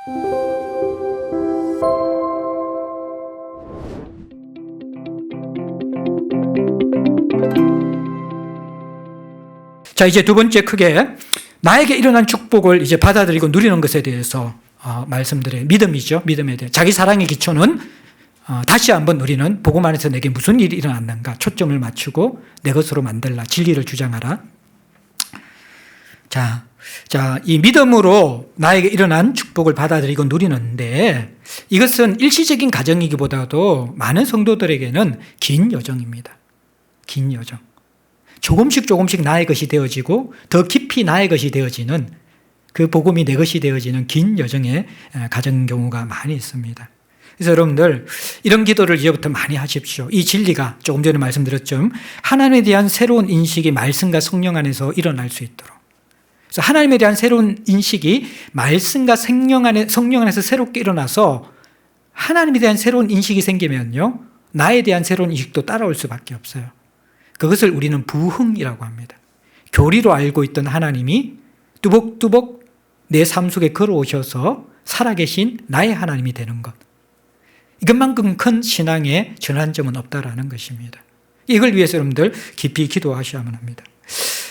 자, 이제 두 번째 크게 나에게 일어난 축복을 이제 받아들이고 누리는 것에 대해서 말씀드려요. 믿음이죠. 믿음에 대해. 자기 사랑의 기초는 다시 한번 우리는 복음 안에서 내게 무슨 일이 일어났는가 초점을 맞추고 내 것으로 만들라. 진리를 주장하라. 자, 이 믿음으로 나에게 일어난 축복을 받아들이고 누리는데 이것은 일시적인 과정이기보다도 많은 성도들에게는 긴 여정입니다. 긴 여정. 조금씩 나의 것이 되어지고 더 깊이 나의 것이 되어지는 그 복음이 내 것이 되어지는 긴 여정에 가진 경우가 많이 있습니다. 그래서 여러분들 이런 기도를 이제부터 많이 하십시오. 이 진리가 조금 전에 말씀드렸죠. 하나님에 대한 새로운 인식이 말씀과 성령 안에서 일어날 수 있도록. 그래서 하나님에 대한 새로운 인식이 말씀과 성령 안에서 새롭게 일어나서 하나님에 대한 새로운 인식이 생기면요. 나에 대한 새로운 인식도 따라올 수밖에 없어요. 그것을 우리는 부흥이라고 합니다. 교리로 알고 있던 하나님이 뚜벅뚜벅 내 삶 속에 걸어오셔서 살아계신 나의 하나님이 되는 것. 이것만큼 큰 신앙의 전환점은 없다라는 것입니다. 이걸 위해서 여러분들 깊이 기도하셔야만 합니다.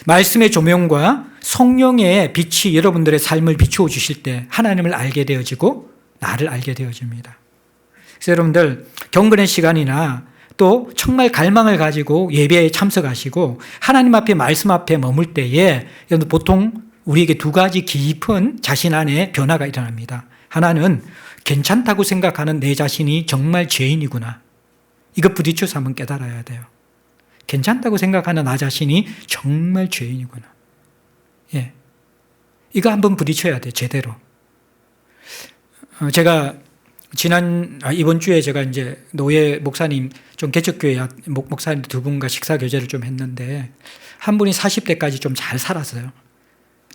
말씀의 조명과 성령의 빛이 여러분들의 삶을 비추어 주실 때 하나님을 알게 되어지고 나를 알게 되어집니다. 그래서 여러분들 경건의 시간이나 또 정말 갈망을 가지고 예배에 참석하시고 하나님 앞에 말씀 앞에 머물 때에 보통 우리에게 두 가지 깊은 자신 안에 변화가 일어납니다. 하나는 괜찮다고 생각하는 내 자신이 정말 죄인이구나. 이것 부딪혀서 한번 깨달아야 돼요. 괜찮다고 생각하는 나 자신이 정말 죄인이구나. 예. 이거 한번 부딪혀야 돼, 제대로. 제가 이번 주에 제가 이제 노예 목사님, 좀 개척교회 목사님 두 분과 식사 교제를 좀 했는데 한 분이 40대까지 좀 잘 살았어요.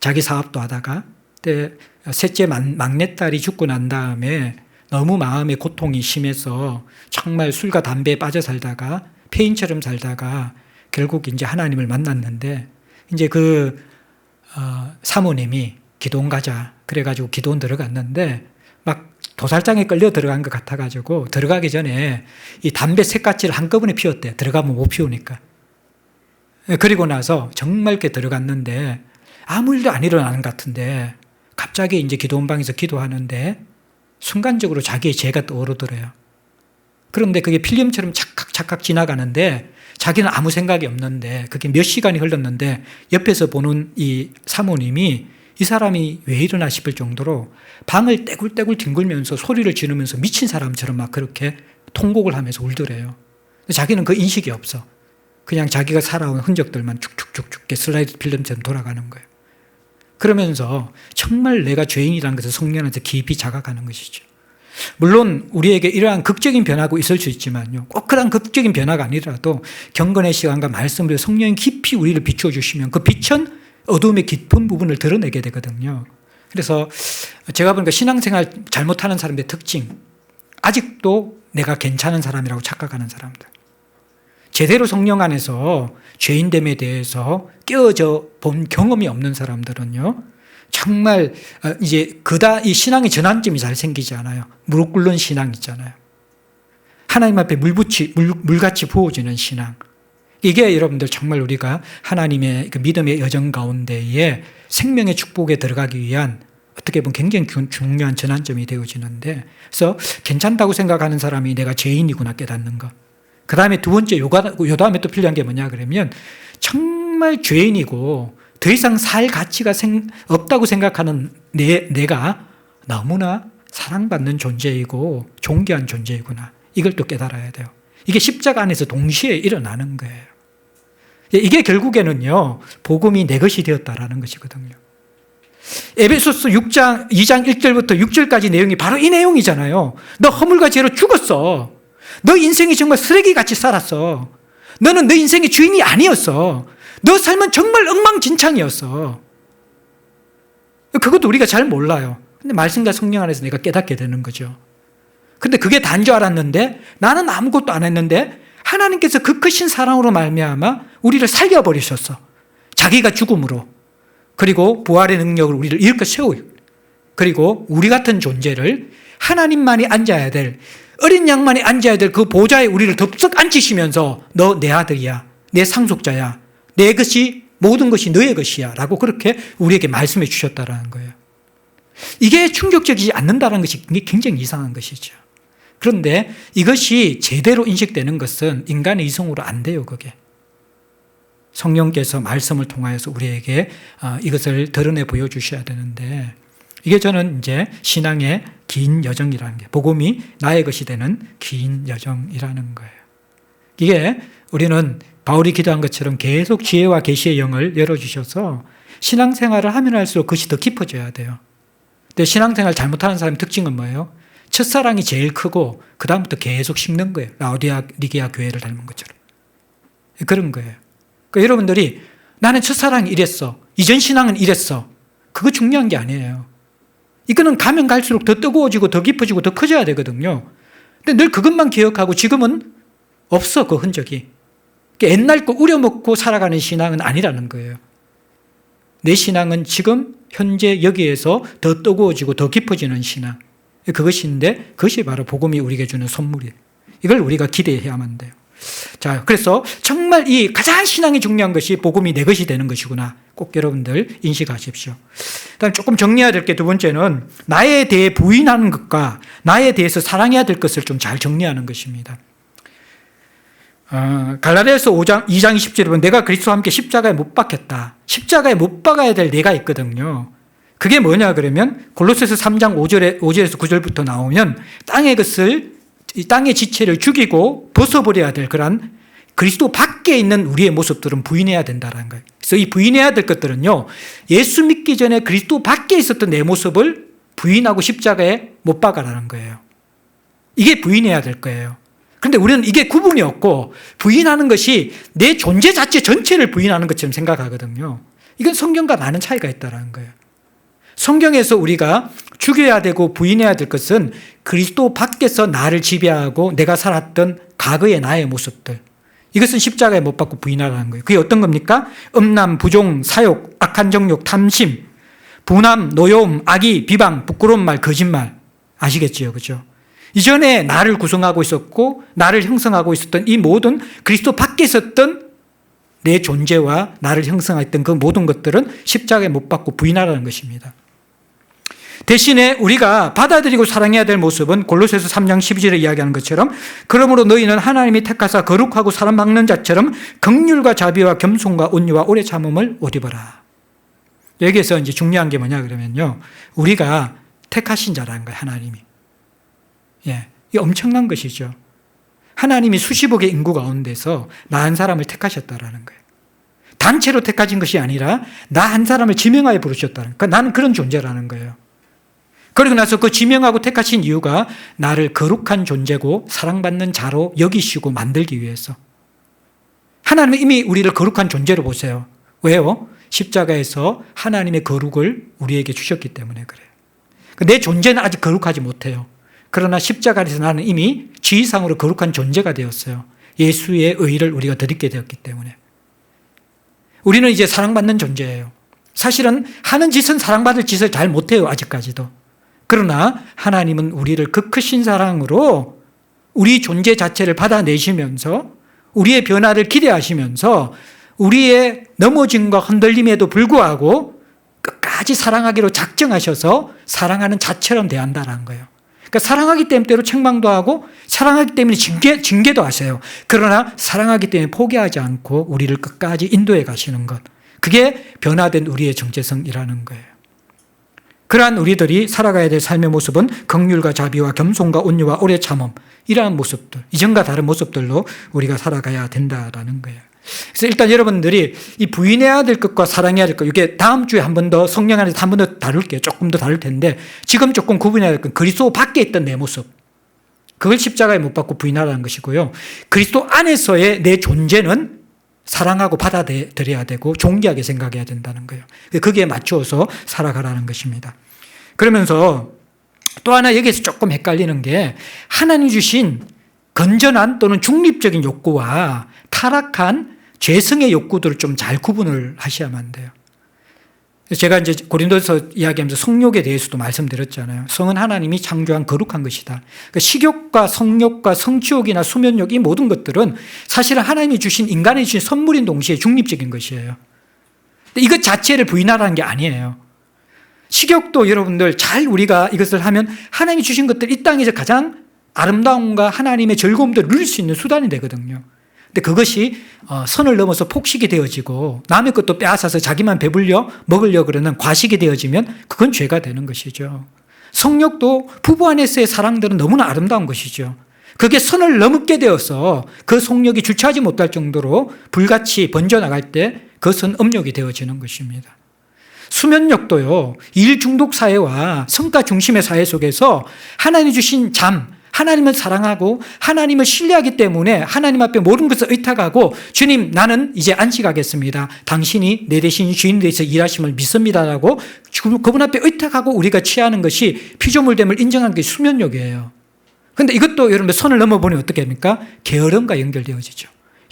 자기 사업도 하다가 그때 셋째 막내딸이 죽고 난 다음에 너무 마음의 고통이 심해서 정말 술과 담배에 빠져 살다가 폐인처럼 살다가 결국 이제 하나님을 만났는데 이제 사모님이 기도원 가자 그래가지고 기도원 들어갔는데 막 도살장에 끌려 들어간 것 같아가지고 들어가기 전에 이 담배 세 가지를 한꺼번에 피웠대. 들어가면 못 피우니까. 그리고 나서 정말 이렇게 들어갔는데 아무 일도 안 일어나는 것 같은데 갑자기 이제 기도원방에서 기도하는데 순간적으로 자기의 죄가 떠오르더래요. 그런데 그게 필름처럼 착각 지나가는데 자기는 아무 생각이 없는데 그게 몇 시간이 흘렀는데 옆에서 보는 이 사모님이 이 사람이 왜 이러나 싶을 정도로 방을 떼굴떼굴 뒹굴면서 소리를 지르면서 미친 사람처럼 막 그렇게 통곡을 하면서 울더래요. 자기는 그 인식이 없어. 그냥 자기가 살아온 흔적들만 쭉쭉쭉쭉 슬라이드 필름처럼 돌아가는 거예요. 그러면서 정말 내가 죄인이라는 것을 성령한테 깊이 자각하는 것이죠. 물론 우리에게 이러한 극적인 변화가 있을 수 있지만요. 꼭 그런 극적인 변화가 아니라도 경건의 시간과 말씀으로 성령이 깊이 우리를 비추어 주시면 그 빛은 어둠의 깊은 부분을 드러내게 되거든요. 그래서 제가 보니까 신앙생활 잘못하는 사람들의 특징, 아직도 내가 괜찮은 사람이라고 착각하는 사람들. 제대로 성령 안에서 죄인됨에 대해서 깨어져 본 경험이 없는 사람들은요, 정말 이제 이 신앙의 전환점이 잘 생기지 않아요. 무릎 꿇는 신앙 있잖아요. 하나님 앞에 물같이 부어지는 신앙. 이게 여러분들 정말 우리가 하나님의 그 믿음의 여정 가운데에 생명의 축복에 들어가기 위한 어떻게 보면 굉장히 중요한 전환점이 되어지는데, 그래서 괜찮다고 생각하는 사람이 내가 죄인이구나 깨닫는 것. 그 다음에 두 번째, 요 다음에 또 필요한 게 뭐냐 그러면 정말 죄인이고 더 이상 살 가치가 없다고 생각하는 내가 너무나 사랑받는 존재이고 존귀한 존재이구나. 이걸 또 깨달아야 돼요. 이게 십자가 안에서 동시에 일어나는 거예요. 이게 결국에는요, 복음이 내 것이 되었다라는 것이거든요. 에베소서 2장 1절부터 6절까지 내용이 바로 이 내용이잖아요. 너 허물과 죄로 죽었어. 너 인생이 정말 쓰레기같이 살았어. 너는 너 인생의 주인이 아니었어. 너 삶은 정말 엉망진창이었어. 그것도 우리가 잘 몰라요. 근데 말씀과 성령 안에서 내가 깨닫게 되는 거죠. 근데 그게 다인 줄 알았는데 나는 아무것도 안 했는데 하나님께서 그 크신 사랑으로 말미암아 우리를 살려버리셨어. 자기가 죽음으로. 그리고 부활의 능력으로 우리를 일으켜 세워요. 그리고 우리 같은 존재를 하나님만이 앉아야 될, 어린 양만이 앉아야 될 그 보좌에 우리를 덥석 앉히시면서 너 내 아들이야, 내 상속자야, 내 것이 모든 것이 너의 것이야 라고 그렇게 우리에게 말씀해 주셨다는 거예요. 이게 충격적이지 않는다는 것이 굉장히 이상한 것이죠. 그런데 이것이 제대로 인식되는 것은 인간의 이성으로 안 돼요. 그게 성령께서 말씀을 통하여서 우리에게 이것을 드러내 보여주셔야 되는데, 이게 저는 이제 신앙의 긴 여정이라는 게, 복음이 나의 것이 되는 긴 여정이라는 거예요. 이게 우리는 바울이 기도한 것처럼 계속 지혜와 계시의 영을 열어주셔서 신앙생활을 하면 할수록 그것이 더 깊어져야 돼요. 근데 신앙생활 잘못하는 사람의 특징은 뭐예요? 첫사랑이 제일 크고 그 다음부터 계속 식는 거예요. 라오디게아 교회를 닮은 것처럼. 그런 거예요. 그러니까 여러분들이 나는 첫사랑이 이랬어, 이전 신앙은 이랬어, 그거 중요한 게 아니에요. 이거는 가면 갈수록 더 뜨거워지고 더 깊어지고 더 커져야 되거든요. 근데 늘 그것만 기억하고 지금은 없어, 그 흔적이. 옛날 거 우려먹고 살아가는 신앙은 아니라는 거예요. 내 신앙은 지금 현재 여기에서 더 뜨거워지고 더 깊어지는 신앙, 그것인데 그것이 바로 복음이 우리에게 주는 선물이에요. 이걸 우리가 기대해야만 돼요. 자, 그래서 정말 이 가장 신앙이 중요한 것이 복음이 내 것이 되는 것이구나. 꼭 여러분들 인식하십시오. 그다음 조금 정리해야 될 게 두 번째는 나에 대해 부인하는 것과 나에 대해서 사랑해야 될 것을 좀 잘 정리하는 것입니다. 갈라디아서 2장 20절에 보면 내가 그리스도와 함께 십자가에 못 박혔다. 십자가에 못 박아야 될 내가 있거든요. 그게 뭐냐 그러면 골로새서 3장 5절에서 9절부터 나오면 땅의 지체를 죽이고 벗어버려야 될 그런 그리스도 밖에 있는 우리의 모습들은 부인해야 된다는 거예요. 그래서 이 부인해야 될 것들은요, 예수 믿기 전에 그리스도 밖에 있었던 내 모습을 부인하고 십자가에 못 박아라는 거예요. 이게 부인해야 될 거예요. 그런데 우리는 이게 구분이 없고 부인하는 것이 내 존재 자체 전체를 부인하는 것처럼 생각하거든요. 이건 성경과 많은 차이가 있다는 거예요. 성경에서 우리가 죽여야 되고 부인해야 될 것은 그리스도 밖에서 나를 지배하고 내가 살았던 과거의 나의 모습들, 이것은 십자가에 못 박고 부인하라는 거예요. 그게 어떤 겁니까? 음란, 부종, 사욕, 악한 정욕, 탐심, 분함, 노여움, 악의, 비방, 부끄러운 말, 거짓말. 아시겠지요? 그죠? 이전에 나를 구성하고 있었고 나를 형성하고 있었던 이 모든 그리스도 밖에 있었던 내 존재와 나를 형성했던 그 모든 것들은 십자가에 못 박고 부인하라는 것입니다. 대신에 우리가 받아들이고 사랑해야 될 모습은 골로새서 3장 12절에 이야기하는 것처럼 그러므로 너희는 하나님이 택하사 거룩하고 사랑받는 자처럼 긍휼과 자비와 겸손과 온유와 오래 참음을 옷 입어라. 여기에서 이제 중요한 게 뭐냐 그러면요, 우리가 택하신 자라는 거예요. 하나님이. 예, 이게 엄청난 것이죠. 하나님이 수십억의 인구 가운데서 나 한 사람을 택하셨다라는 거예요. 단체로 택하신 것이 아니라 나 한 사람을 지명하여 부르셨다는 거예요. 그러니까 나는 그런 존재라는 거예요. 그리고 나서 그 지명하고 택하신 이유가 나를 거룩한 존재고 사랑받는 자로 여기시고 만들기 위해서. 하나님은 이미 우리를 거룩한 존재로 보세요. 왜요? 십자가에서 하나님의 거룩을 우리에게 주셨기 때문에 그래요. 내 존재는 아직 거룩하지 못해요. 그러나 십자가에서 나는 이미 지위상으로 거룩한 존재가 되었어요. 예수의 의를 우리가 덧입게 되었기 때문에. 우리는 이제 사랑받는 존재예요. 사실은 하는 짓은 사랑받을 짓을 잘 못해요. 아직까지도. 그러나 하나님은 우리를 그 크신 사랑으로 우리 존재 자체를 받아내시면서 우리의 변화를 기대하시면서 우리의 넘어짐과 흔들림에도 불구하고 끝까지 사랑하기로 작정하셔서 사랑하는 자처럼 대한다는 거예요. 그러니까 사랑하기 때문에 때로 책망도 하고 사랑하기 때문에 징계도 하세요. 그러나 사랑하기 때문에 포기하지 않고 우리를 끝까지 인도해 가시는 것, 그게 변화된 우리의 정체성이라는 거예요. 그러한 우리들이 살아가야 될 삶의 모습은 긍휼과 자비와 겸손과 온유와 오래 참음, 이러한 모습들, 이전과 다른 모습들로 우리가 살아가야 된다라는 거예요. 그래서 일단 여러분들이 이 부인해야 될 것과 사랑해야 될 것, 이게 다음 주에 한 번 더 성령 안에서 한 번 더 다룰게요. 조금 더 다룰 텐데 지금 조금 구분해야 될 건 그리스도 밖에 있던 내 모습, 그걸 십자가에 못 박고 부인하라는 것이고요. 그리스도 안에서의 내 존재는 사랑하고 받아들여야 되고 존귀하게 생각해야 된다는 거예요. 거기에 맞추어서 살아가라는 것입니다. 그러면서 또 하나 여기에서 조금 헷갈리는 게 하나님 주신 건전한 또는 중립적인 욕구와 타락한 죄성의 욕구들을 좀 잘 구분을 하셔야만 돼요. 제가 이제 고린도서 이야기하면서 성욕에 대해서도 말씀드렸잖아요. 성은 하나님이 창조한 거룩한 것이다. 그러니까 식욕과 성욕과 성취욕이나 수면욕 이 모든 것들은 사실은 하나님이 주신 인간에 주신 선물인 동시에 중립적인 것이에요. 이것 자체를 부인하라는 게 아니에요. 식욕도 여러분들 잘 우리가 이것을 하면 하나님이 주신 것들 이 땅에서 가장 아름다움과 하나님의 즐거움도 누릴 수 있는 수단이 되거든요. 근데 그것이 선을 넘어서 폭식이 되어지고 남의 것도 빼앗아서 자기만 배불려 먹으려고 그러는 과식이 되어지면 그건 죄가 되는 것이죠. 성욕도 부부 안에서의 사랑들은 너무나 아름다운 것이죠. 그게 선을 넘게 되어서 그 성욕이 주체하지 못할 정도로 불같이 번져나갈 때 그것은 음욕이 되어지는 것입니다. 수면욕도요, 일 중독 사회와 성과 중심의 사회 속에서 하나님이 주신 잠, 하나님을 사랑하고 하나님을 신뢰하기 때문에 하나님 앞에 모든 것을 의탁하고 주님 나는 이제 안식하겠습니다. 당신이 내 대신 주인 되어서 일하심을 믿습니다라고 그분 앞에 의탁하고 우리가 취하는 것이 피조물됨을 인정하는 게 수면욕이에요. 그런데 이것도 여러분들 선을 넘어보니 어떻게 됩니까? 게으름과 연결되어지죠.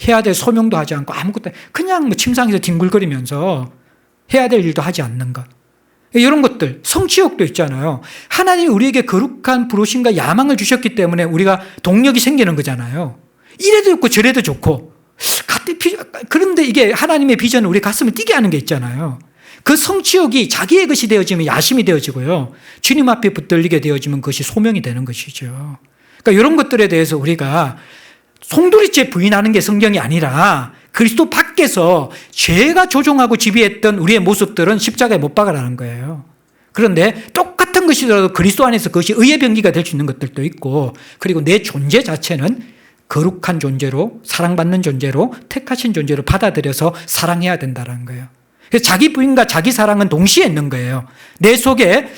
해야 될 소명도 하지 않고 아무것도 그냥 뭐 침상에서 뒹굴거리면서 해야 될 일도 하지 않는 것. 이런 것들, 성취욕도 있잖아요. 하나님이 우리에게 거룩한 부르심과 야망을 주셨기 때문에 우리가 동력이 생기는 거잖아요. 이래도 좋고 저래도 좋고. 그런데 이게 하나님의 비전을 우리 가슴을 뛰게 하는 게 있잖아요. 그 성취욕이 자기의 것이 되어지면 야심이 되어지고요. 주님 앞에 붙들리게 되어지면 그것이 소명이 되는 것이죠. 그러니까 이런 것들에 대해서 우리가 송두리째 부인하는 게 성경이 아니라 그리스도 밖에서 죄가 조종하고 지배했던 우리의 모습들은 십자가에 못 박아라는 거예요. 그런데 똑같은 것이더라도 그리스도 안에서 그것이 의의 병기가 될 수 있는 것들도 있고 그리고 내 존재 자체는 거룩한 존재로 사랑받는 존재로 택하신 존재로 받아들여서 사랑해야 된다는 거예요. 그래서 자기 부인과 자기 사랑은 동시에 있는 거예요. 내 속에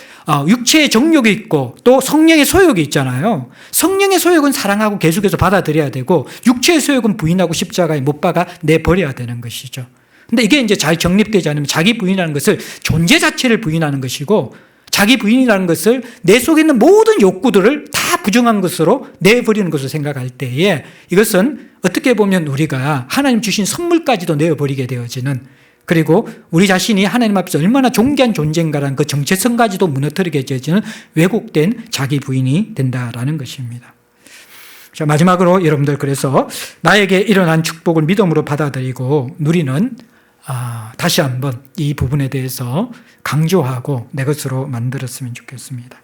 육체의 정욕이 있고 또 성령의 소욕이 있잖아요. 성령의 소욕은 사랑하고 계속해서 받아들여야 되고 육체의 소욕은 부인하고 십자가에 못 박아 내버려야 되는 것이죠. 근데 이게 이제 잘 정립되지 않으면 자기 부인이라는 것을 존재 자체를 부인하는 것이고 자기 부인이라는 것을 내 속에 있는 모든 욕구들을 다 부정한 것으로 내버리는 것으로 생각할 때에 이것은 어떻게 보면 우리가 하나님 주신 선물까지도 내어버리게 되어지는 그리고 우리 자신이 하나님 앞에서 얼마나 존귀한 존재인가라는 그 정체성까지도 무너뜨리게 되어지는 왜곡된 자기 부인이 된다라는 것입니다. 자, 마지막으로 여러분들 그래서 나에게 일어난 축복을 믿음으로 받아들이고 누리는 다시 한번 이 부분에 대해서 강조하고 내 것으로 만들었으면 좋겠습니다.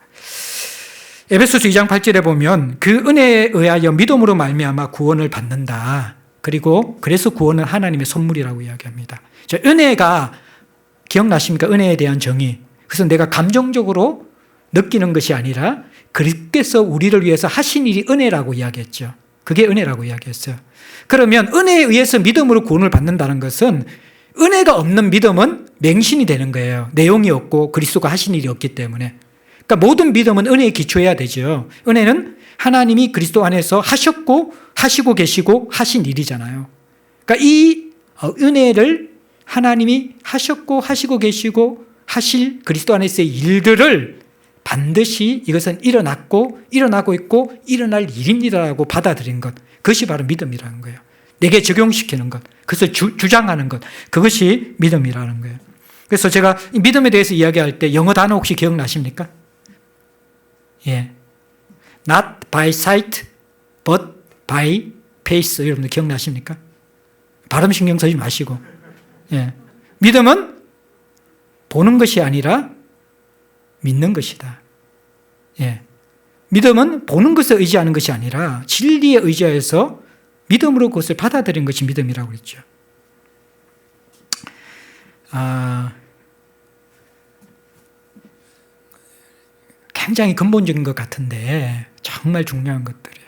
에베소서 2장 8절에 보면 그 은혜에 의하여 믿음으로 말미암아 구원을 받는다. 그리고 그래서 구원은 하나님의 선물이라고 이야기합니다. 자, 은혜가 기억나십니까? 은혜에 대한 정의. 그래서 내가 감정적으로 느끼는 것이 아니라 그리스도께서 우리를 위해서 하신 일이 은혜라고 이야기했죠. 그게 은혜라고 이야기했어요. 그러면 은혜에 의해서 믿음으로 구원을 받는다는 것은 은혜가 없는 믿음은 맹신이 되는 거예요. 내용이 없고 그리스도가 하신 일이 없기 때문에. 그러니까 모든 믿음은 은혜에 기초해야 되죠. 은혜는 하나님이 그리스도 안에서 하셨고 하시고 계시고 하신 일이잖아요. 그러니까 이 은혜를 하나님이 하셨고 하시고 계시고 하실 그리스도 안에서의 일들을 반드시 이것은 일어났고 일어나고 있고 일어날 일입니다라고 받아들인 것. 그것이 바로 믿음이라는 거예요. 내게 적용시키는 것. 그것을 주장하는 것. 그것이 믿음이라는 거예요. 그래서 제가 믿음에 대해서 이야기할 때 영어 단어 혹시 기억나십니까? 예. Not by sight, but by faith. 여러분들 기억나십니까? 발음 신경 쓰지 마시고. 예. 믿음은 보는 것이 아니라 믿는 것이다. 예. 믿음은 보는 것에 의지하는 것이 아니라 진리에 의지해서 믿음으로 그것을 받아들인 것이 믿음이라고 그랬죠. 굉장히 근본적인 것 같은데 정말 중요한 것들이에요.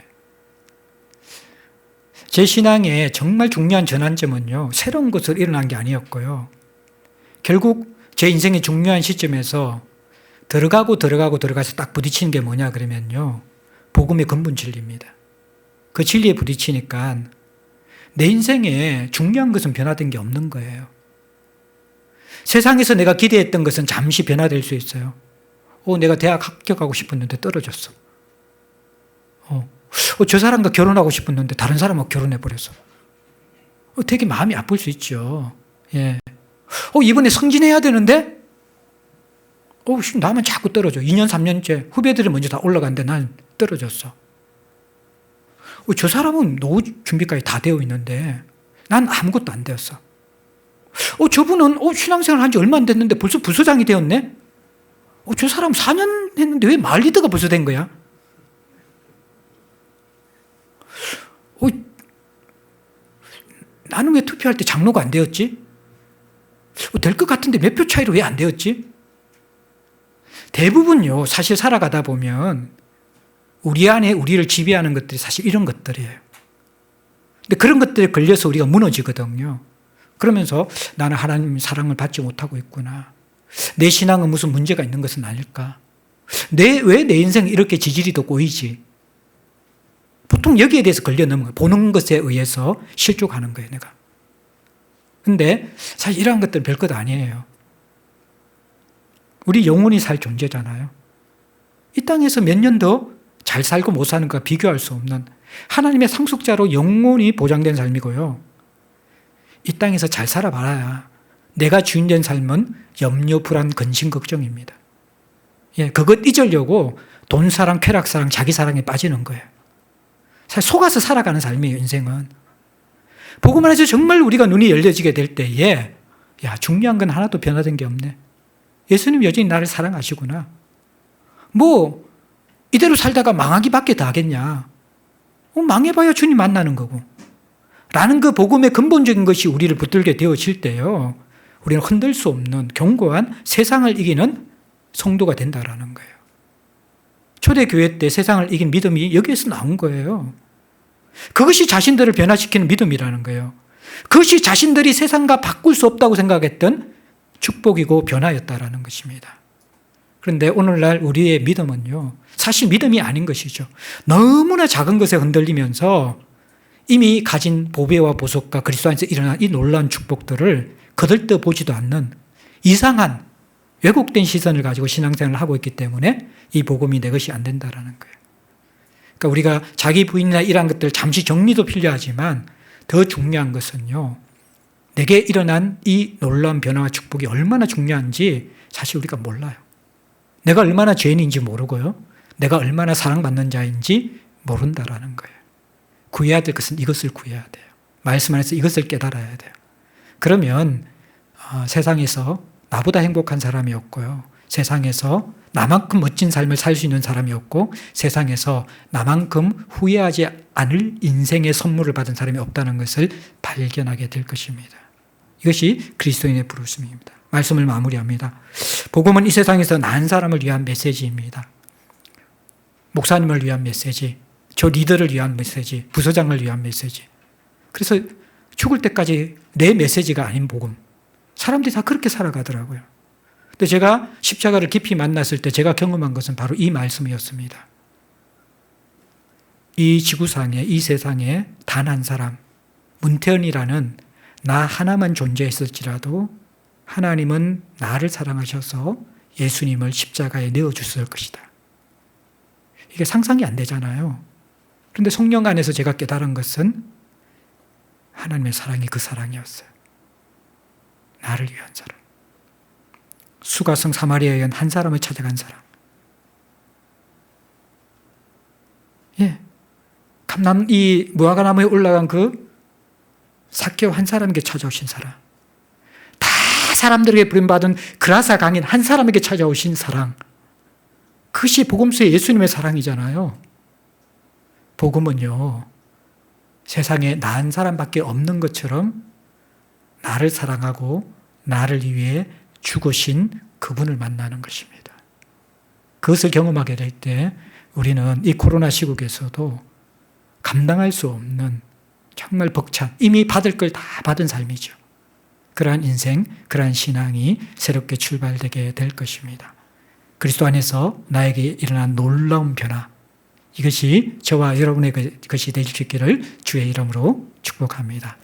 제 신앙에 정말 중요한 전환점은요, 새로운 것으로 일어난 게 아니었고요. 결국 제 인생의 중요한 시점에서 들어가서 딱 부딪히는 게 뭐냐 그러면요, 복음의 근본 진리입니다. 그 진리에 부딪히니까 내 인생에 중요한 것은 변화된 게 없는 거예요. 세상에서 내가 기대했던 것은 잠시 변화될 수 있어요. 내가 대학 합격하고 싶었는데 떨어졌어. 저 사람과 결혼하고 싶었는데 다른 사람하고 결혼해버렸어. 되게 마음이 아플 수 있죠. 예. 이번에 승진해야 되는데 나만 자꾸 떨어져. 2년, 3년째 후배들이 먼저 다 올라갔는데 난 떨어졌어. 저 사람은 노후 준비까지 다 되어 있는데 난 아무것도 안 되었어. 저분은 신앙생활 한 지 얼마 안 됐는데 벌써 부서장이 되었네? 저 사람 4년 했는데 왜 마을 리더가 벌써 된 거야? 나는 왜 투표할 때 장로가 안 되었지? 될 것 같은데 몇 표 차이로 왜 안 되었지? 대부분요, 사실 살아가다 보면 우리 안에 우리를 지배하는 것들이 사실 이런 것들이에요. 근데 그런 것들에 걸려서 우리가 무너지거든요. 그러면서 나는 하나님의 사랑을 받지 못하고 있구나. 내 신앙은 무슨 문제가 있는 것은 아닐까? 왜 내 인생이 이렇게 지지리 도 꼬이지? 보통 여기에 대해서 걸려 넘어가요. 보는 것에 의해서 실족하는 거예요, 내가. 근데 사실 이러한 것들은 별것 아니에요. 우리 영원히 살 존재잖아요. 이 땅에서 몇 년 더 잘 살고 못 사는 것과 비교할 수 없는 하나님의 상속자로 영원히 보장된 삶이고요. 이 땅에서 잘 살아봐야 내가 주인된 삶은 염려, 불안, 근심, 걱정입니다. 그것 잊으려고 돈 사랑, 쾌락 사랑, 자기 사랑에 빠지는 거예요. 사실 속아서 살아가는 삶이에요, 인생은. 복음 안에서 정말 우리가 눈이 열려지게 될 때에 중요한 건 하나도 변화된 게 없네. 예수님 여전히 나를 사랑하시구나. 이대로 살다가 망하기밖에 더 하겠냐. 망해봐야 주님 만나는 거고. 라는 그 복음의 근본적인 것이 우리를 붙들게 되어질 때요, 우리는 흔들 수 없는 견고한 세상을 이기는 성도가 된다라는 거예요. 초대교회 때 세상을 이긴 믿음이 여기에서 나온 거예요. 그것이 자신들을 변화시키는 믿음이라는 거예요. 그것이 자신들이 세상과 바꿀 수 없다고 생각했던 축복이고 변화였다라는 것입니다. 그런데 오늘날 우리의 믿음은요, 사실 믿음이 아닌 것이죠. 너무나 작은 것에 흔들리면서 이미 가진 보배와 보석과 그리스도 안에서 일어난 이 놀라운 축복들을 거들떠 보지도 않는 이상한 왜곡된 시선을 가지고 신앙생활을 하고 있기 때문에 이 복음이 내 것이 안 된다라는 거예요. 그러니까 우리가 자기 부인이나 이러한 것들 잠시 정리도 필요하지만 더 중요한 것은요, 내게 일어난 이 놀라운 변화와 축복이 얼마나 중요한지 사실 우리가 몰라요. 내가 얼마나 죄인인지 모르고요, 내가 얼마나 사랑받는 자인지 모른다라는 거예요. 구해야 될 것은 이것을 구해야 돼요. 말씀 안에서 이것을 깨달아야 돼요. 그러면 세상에서 나보다 행복한 사람이 없고요, 세상에서 나만큼 멋진 삶을 살 수 있는 사람이 없고, 세상에서 나만큼 후회하지 않을 인생의 선물을 받은 사람이 없다는 것을 발견하게 될 것입니다. 이것이 그리스도인의 부르심입니다. 말씀을 마무리합니다. 복음은 이 세상에서 난 사람을 위한 메시지입니다. 목사님을 위한 메시지, 저 리더를 위한 메시지, 부서장을 위한 메시지. 그래서 죽을 때까지 내 메시지가 아닌 복음. 사람들이 다 그렇게 살아가더라고요. 근데 제가 십자가를 깊이 만났을 때 제가 경험한 것은 바로 이 말씀이었습니다. 이 지구상에, 이 세상에 단 한 사람, 문태현이라는 나 하나만 존재했을지라도 하나님은 나를 사랑하셔서 예수님을 십자가에 내어주실 것이다. 이게 상상이 안 되잖아요. 그런데 성령 안에서 제가 깨달은 것은 하나님의 사랑이 그 사랑이었어요. 나를 위한 사랑. 수가성 사마리아에 한 사람을 찾아간 사람. 이 무화과나무에 올라간 그 삭개오 한 사람에게 찾아오신 사람. 다 사람들에게 부름받은 그라사 강인 한 사람에게 찾아오신 사랑. 그것이 복음서의 예수님의 사랑이잖아요. 복음은요, 세상에 나 한 사람밖에 없는 것처럼 나를 사랑하고 나를 위해 죽으신 그분을 만나는 것입니다. 그것을 경험하게 될 때 우리는 이 코로나 시국에서도 감당할 수 없는 정말 벅찬, 이미 받을 걸 다 받은 삶이죠. 그러한 인생, 그러한 신앙이 새롭게 출발되게 될 것입니다. 그리스도 안에서 나에게 일어난 놀라운 변화, 이것이 저와 여러분의 것이 될 수 있기를 주의 이름으로 축복합니다.